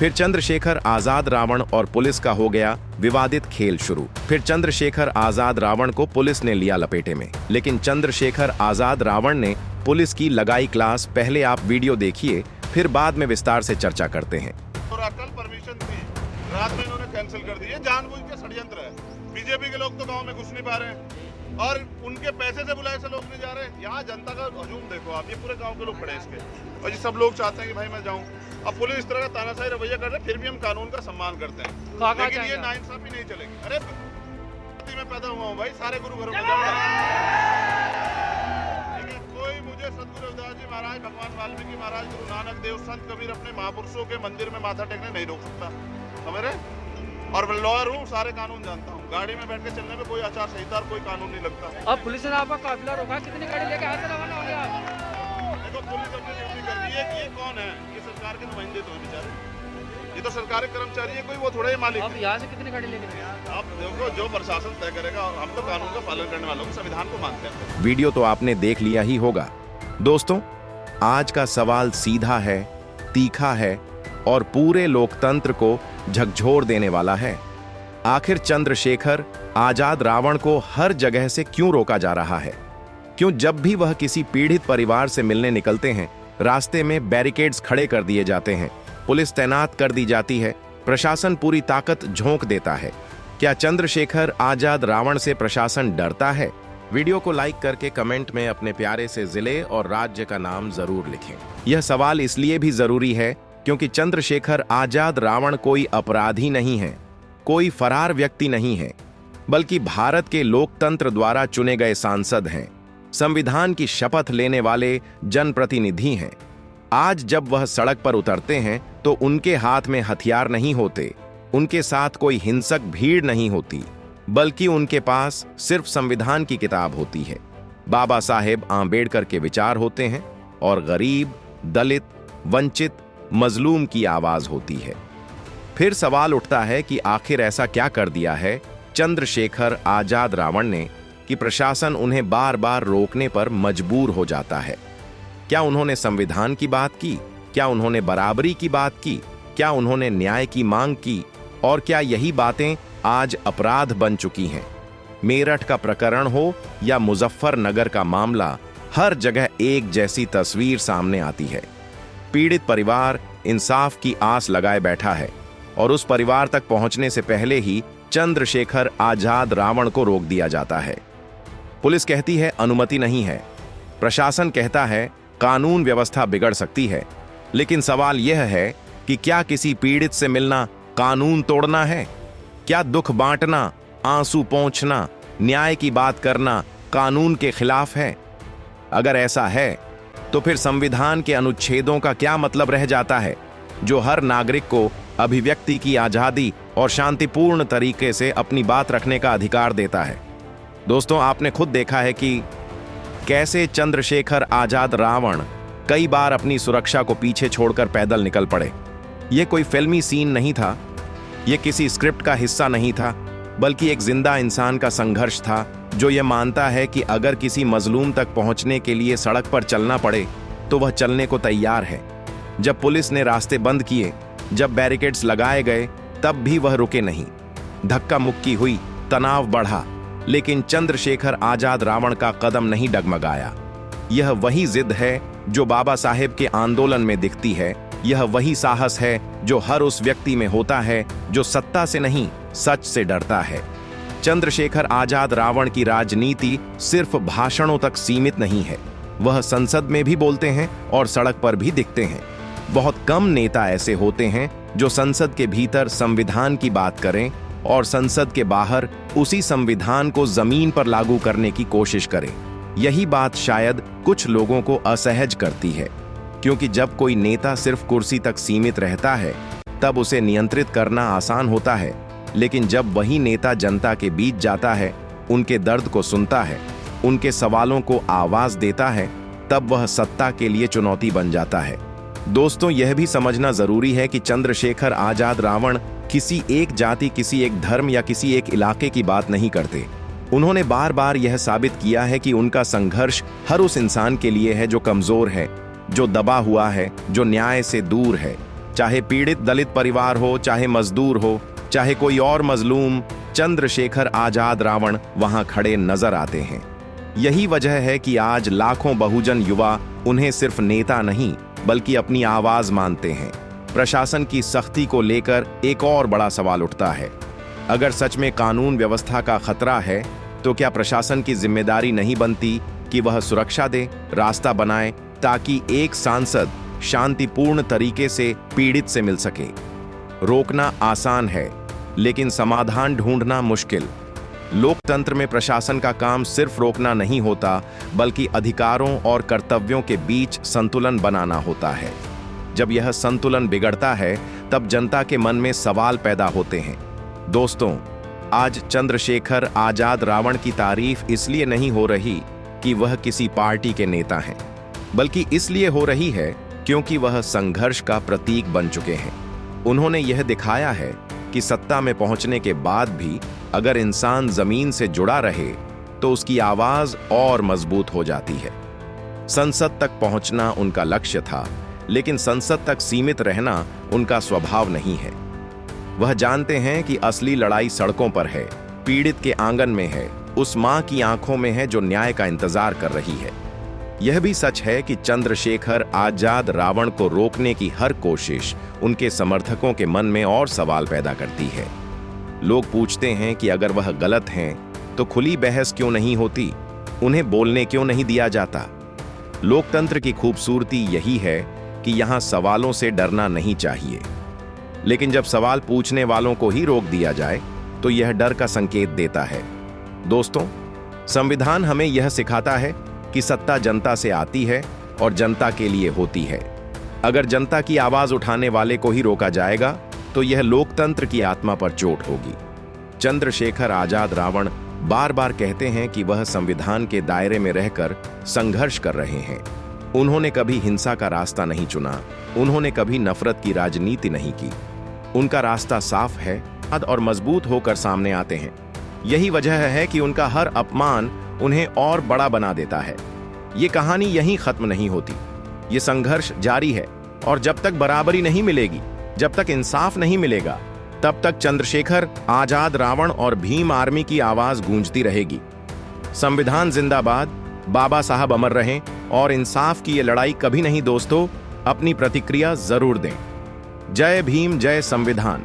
फिर चंद्रशेखर आजाद रावण और पुलिस का हो गया विवादित खेल शुरू। फिर चंद्रशेखर आजाद रावण को पुलिस ने लिया लपेटे में, लेकिन चंद्रशेखर आजाद रावण ने पुलिस की लगाई क्लास। पहले आप वीडियो देखिए, फिर बाद में विस्तार से चर्चा करते हैं। कल परमिशन थी, रात में इन्होंने कैंसिल कर दी है, जानबूझ के षड्यंत्र है। बीजेपी के लोग तो गांव में घुस नहीं पा रहे हैं और उनके पैसे से बुलाए से लोग नहीं जा रहे। यहाँ जनता का हजूम देखो आप, ये पूरे गांव के लोग खड़े हैं इसके, और ये सब लोग चाहते हैं कि भाई मैं जाऊं। अब पुलिस इस तरह का तानाशाही रवैया कर रहे हैं, फिर भी हम कानून का सम्मान करते हैं, लेकिन ये नाइंसाफी नहीं चलेगी। अरे मैं पैदा हुआ हूँ भाई, सारे गुरु घरों में जाऊंगा। कोई मुझे सदगुरु रविदास जी महाराज, भगवान वाल्मीकि महाराज, गुरु नानक देव, संत कबीर अपने महापुरुषों के मंदिर में माथा टेकने नहीं रोक सकता, समझ रहे? और मैं लॉयर हूँ, सारे कानून जानता हूँ। गाड़ी में बैठ के चलने में कोई आचार संहिता और कोई कानून नहीं लगता। अब पुलिस ने आपका काफिला रोका, कितनी गाड़ी लेके हाथ रवाना हो गया? देखो पुलिस अपनी ड्यूटी कर रही है कि ये कौन है, ये सरकार के नुमाइंदे तो बेचारे, ये तो सरकारी कर्मचारी है, कोई वो थोड़ा ही मालिक। अब यहाँ से कितनी गाड़ी लेके गए? आप देखो जो प्रशासन तय करेगा, और हम तो कानून का पालन करने वालों को, संविधान को मानते हैं। वीडियो तो आपने देख लिया ही होगा। दोस्तों, आज का सवाल सीधा है, तीखा है और पूरे लोकतंत्र को झकझोर देने वाला है। आखिर चंद्रशेखर आजाद रावण को हर जगह से क्यों रोका जा रहा है? क्यों जब भी वह किसी पीड़ित परिवार से मिलने निकलते हैं, रास्ते में बैरिकेड्स खड़े कर दिए जाते हैं, पुलिस तैनात कर दी जाती है, प्रशासन पूरी ताकत झोंक देता है? क्या चंद्रशेखर आजाद रावण से प्रशासन डरता है? वीडियो को लाइक करके कमेंट में अपने प्यारे से जिले और राज्य का नाम जरूर लिखें। यह सवाल इसलिए भी जरूरी है क्योंकि चंद्रशेखर आजाद रावण कोई अपराधी नहीं है, कोई फरार व्यक्ति नहीं है, बल्कि भारत के लोकतंत्र द्वारा चुने गए सांसद हैं, संविधान की शपथ लेने वाले जनप्रतिनिधि हैं। आज जब वह सड़क पर उतरते हैं तो उनके हाथ में हथियार नहीं होते, उनके साथ कोई हिंसक भीड़ नहीं होती, बल्कि उनके पास सिर्फ संविधान की किताब होती है, बाबा साहेब आंबेडकर के विचार होते हैं और गरीब, दलित, वंचित, मजलूम की आवाज होती है। फिर सवाल उठता है कि आखिर ऐसा क्या कर दिया है चंद्रशेखर आजाद रावण ने कि प्रशासन उन्हें बार बार रोकने पर मजबूर हो जाता है? क्या उन्होंने संविधान की बात की? क्या उन्होंने बराबरी की बात की? क्या उन्होंने न्याय की मांग की? और क्या यही बातें आज अपराध बन चुकी हैं? मेरठ का प्रकरण हो या मुजफ्फरनगर का मामला, हर जगह एक जैसी तस्वीर सामने आती है। पीड़ित परिवार इंसाफ की आस लगाए बैठा है और उस परिवार तक पहुंचने से पहले ही चंद्रशेखर आजाद रावण को रोक दिया जाता है। पुलिस कहती है अनुमति नहीं है, प्रशासन कहता है कानून व्यवस्था बिगड़ सकती है, लेकिन सवाल यह है कि क्या किसी पीड़ित से मिलना कानून तोड़ना है? क्या दुख बांटना, आंसू पोंछना, न्याय की बात करना कानून के खिलाफ है? अगर ऐसा है तो फिर संविधान के अनुच्छेदों का क्या मतलब रह जाता है जो हर नागरिक को अभिव्यक्ति की आजादी और शांतिपूर्ण तरीके से अपनी बात रखने का अधिकार देता है? दोस्तों, आपने खुद देखा है कि कैसे चंद्रशेखर आजाद रावण कई बार अपनी सुरक्षा को पीछे छोड़कर पैदल निकल पड़े। यह कोई फिल्मी सीन नहीं था, यह किसी स्क्रिप्ट का हिस्सा नहीं था, बल्कि एक जिंदा इंसान का संघर्ष था जो यह मानता है कि अगर किसी मजलूम तक पहुंचने के लिए सड़क पर चलना पड़े तो वह चलने को तैयार है। जब पुलिस ने रास्ते बंद किए, जब बैरिकेड्स लगाए गए, तब भी वह रुके नहीं। धक्का मुक्की हुई, तनाव बढ़ा, लेकिन चंद्रशेखर आजाद रावण का कदम नहीं डगमगाया। यह वही जिद है जो बाबा साहेब के आंदोलन में दिखती है। यह वही साहस है जो हर उस व्यक्ति में होता है जो सत्ता से नहीं, सच से डरता है। चंद्रशेखर आजाद रावण की राजनीति सिर्फ भाषणों तक सीमित नहीं है, वह संसद में भी बोलते हैं और सड़क पर भी दिखते हैं। बहुत कम नेता ऐसे होते हैं जो संसद के भीतर संविधान की बात करें और संसद के बाहर उसी संविधान को जमीन पर लागू करने की कोशिश करें। यही बात शायद कुछ लोगों को असहज करती है, क्योंकि जब कोई नेता सिर्फ कुर्सी तक सीमित रहता है तब उसे नियंत्रित करना आसान होता है, लेकिन जब वही नेता जनता के बीच जाता है, उनके दर्द को सुनता है, उनके सवालों को आवाज देता है, तब वह सत्ता के लिए चुनौती बन जाता है। दोस्तों, यह भी समझना जरूरी है कि चंद्रशेखर आजाद रावण किसी एक जाति, किसी एक धर्म या किसी एक इलाके की बात नहीं करते। उन्होंने बार बार यह साबित किया है कि उनका संघर्ष हर उस इंसान के लिए है जो कमजोर है, जो दबा हुआ है, जो न्याय से दूर है। चाहे पीड़ित दलित परिवार हो, चाहे मजदूर हो, चाहे कोई और मजलूम, चंद्रशेखर आजाद रावण वहां खड़े नजर आते हैं। यही वजह है कि आज लाखों बहुजन युवा उन्हें सिर्फ नेता नहीं बल्कि अपनी आवाज मानते हैं। प्रशासन की सख्ती को लेकर एक और बड़ा सवाल उठता है। अगर सच में कानून व्यवस्था का खतरा है तो क्या प्रशासन की जिम्मेदारी नहीं बनती कि वह सुरक्षा दे, रास्ता बनाए ताकि एक सांसद शांतिपूर्ण तरीके से पीड़ित से मिल सके। रोकना आसान है लेकिन समाधान ढूंढना मुश्किल। लोकतंत्र में प्रशासन का काम सिर्फ रोकना नहीं होता बल्कि अधिकारों और कर्तव्यों के बीच संतुलन बनाना होता है। जब यह संतुलन बिगड़ता है तब जनता के मन में सवाल पैदा होते हैं। दोस्तों, आज चंद्रशेखर आजाद रावण की तारीफ इसलिए नहीं हो रही कि वह किसी पार्टी के नेता हैं, बल्कि इसलिए हो रही है क्योंकि वह संघर्ष का प्रतीक बन चुके हैं। उन्होंने यह दिखाया है कि सत्ता में पहुंचने के बाद भी अगर इंसान जमीन से जुड़ा रहे तो उसकी आवाज और मजबूत हो जाती है। संसद तक पहुंचना उनका लक्ष्य था, लेकिन संसद तक सीमित रहना उनका स्वभाव नहीं है। वह जानते हैं कि असली लड़ाई सड़कों पर है, पीड़ित के आंगन में है, उस मां की आंखों में है जो न्याय का इंतजार कर रही है। यह भी सच है कि चंद्रशेखर आजाद रावण को रोकने की हर कोशिश उनके समर्थकों के मन में और सवाल पैदा करती है। लोग पूछते हैं कि अगर वह गलत हैं तो खुली बहस क्यों नहीं होती, उन्हें बोलने क्यों नहीं दिया जाता। लोकतंत्र की खूबसूरती यही है कि यहां सवालों से डरना नहीं चाहिए, लेकिन जब सवाल पूछने वालों को ही रोक दिया जाए तो यह डर का संकेत देता है। दोस्तों, संविधान हमें यह सिखाता है कि सत्ता जनता से आती है और जनता के लिए होती है। अगर जनता की आवाज उठाने वाले को ही रोका जाएगा तो यह लोकतंत्र की आत्मा पर चोट होगी। चंद्रशेखर आजाद रावण बार बार कहते हैं कि वह संविधान के दायरे में रहकर संघर्ष कर रहे हैं। उन्होंने कभी हिंसा का रास्ता नहीं चुना, उन्होंने कभी नफरत की राजनीति नहीं की। उनका रास्ता साफ है और मजबूत होकर सामने आते हैं। यही वजह है कि उनका हर अपमान उन्हें और बड़ा बना देता है। ये कहानी यहीं खत्म नहीं होती, ये संघर्ष जारी है और जब तक बराबरी नहीं मिलेगी, जब तक इंसाफ नहीं मिलेगा, तब तक चंद्रशेखर आजाद रावण और भीम आर्मी की आवाज गूंजती रहेगी। संविधान जिंदाबाद, बाबा साहब अमर रहें और इंसाफ की ये लड़ाई कभी नहीं दोस्तों। अपनी प्रतिक्रिया जरूर दें। जय भीम, जय संविधान।